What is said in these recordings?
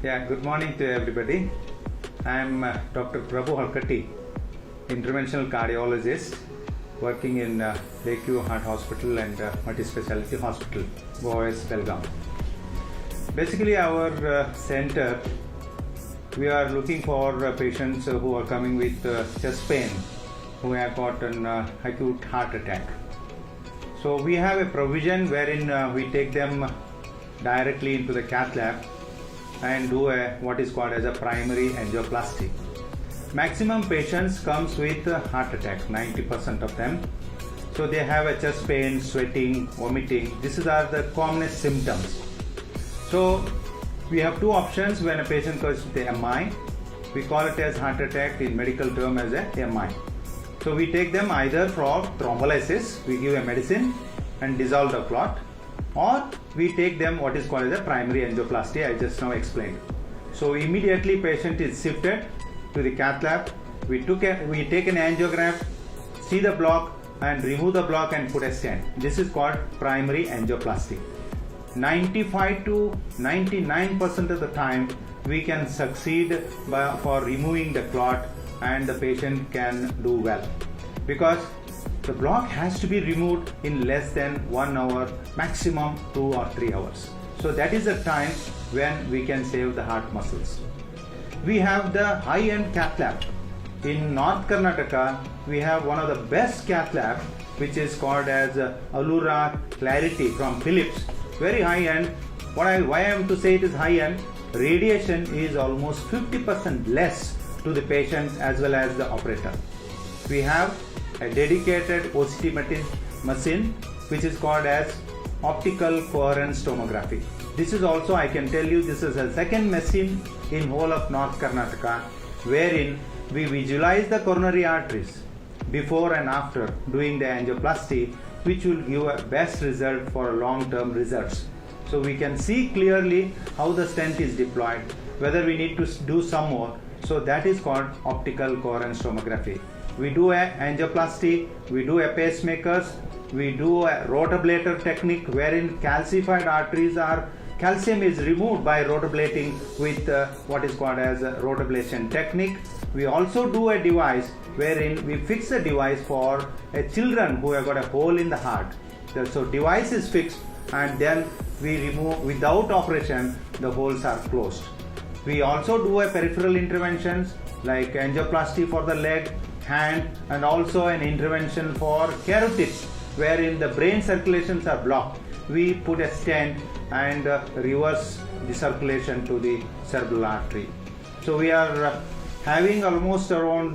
Yeah, good morning to everybody. I am Dr. Prabhu Halkatti, interventional cardiologist working in Lakeview Heart Hospital and Multi-Speciality Hospital, Goaves, Belagavi. Basically, our center, we are looking for patients who are coming with chest pain, who have got an acute heart attack. So we have a provision wherein we take them directly into the Cath lab and do what is called as a primary angioplasty. Maximum patients comes with a heart attack, 90% of them. So they have a chest pain, sweating, vomiting. These are the commonest symptoms. So we have two options when a patient comes with a MI. We call it as heart attack in medical term as a MI. So we take them either for thrombolysis, we give a medicine and dissolve the clot, or we take them what is called as a primary angioplasty, I just now explained. So immediately patient is shifted to the Cath lab. We take an angiogram, see the block and remove the block and put a stent. This is called primary angioplasty. 95 to 99% of the time we can succeed for removing the clot and the patient can do well, because the block has to be removed in less than 1 hour, maximum 2 or 3 hours. So that is the time when we can save the heart muscles. We have the high-end Cath lab. In North Karnataka, we have one of the best Cath lab, which is called as Allura Clarity from Philips. Very high-end. Why I am to say it is high-end? Radiation is almost 50% less to the patient as well as the operator. We have a dedicated OCT machine which is called as optical coherence tomography. This is also, I can tell you, this is a second machine in whole of North Karnataka, wherein we visualize the coronary arteries before and after doing the angioplasty, which will give a best result for long-term results. So we can see clearly how the stent is deployed, whether we need to do some more. So that is called optical coherence tomography. We do a angioplasty, we do a pacemakers, we do a rotablator technique wherein calcified arteries are, calcium is removed by rotablating with what is called as a rotablation technique. We also do a device wherein we fix a device for children who have got a hole in the heart. So device is fixed and then we remove, without operation, the holes are closed. We also do a peripheral interventions like angioplasty for the leg, hand, and also an intervention for carotids wherein the brain circulations are blocked. We put a stent and reverse the circulation to the cerebral artery. So we are having almost around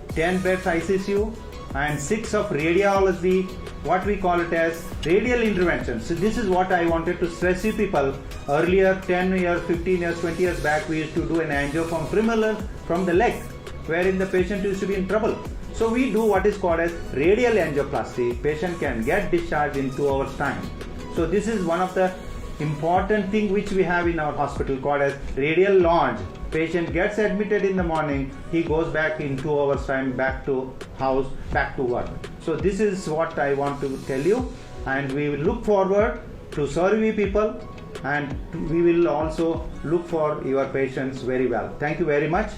10 beds ICU and 6 of radiology, what we call it as radial intervention. So this is what I wanted to stress you people. Earlier, 10 years, 15 years, 20 years back, we used to do an angio from femoral from the leg, wherein the patient used to be in trouble. So we do what is called as radial angioplasty. Patient can get discharged in 2 hours time. So this is one of the important thing which we have in our hospital called as radial launch. Patient gets admitted in the morning, he goes back in 2 hours time back to house, back to work. So this is what I want to tell you, and we will look forward to serve you people, and we will also look for your patients very well. Thank you very much.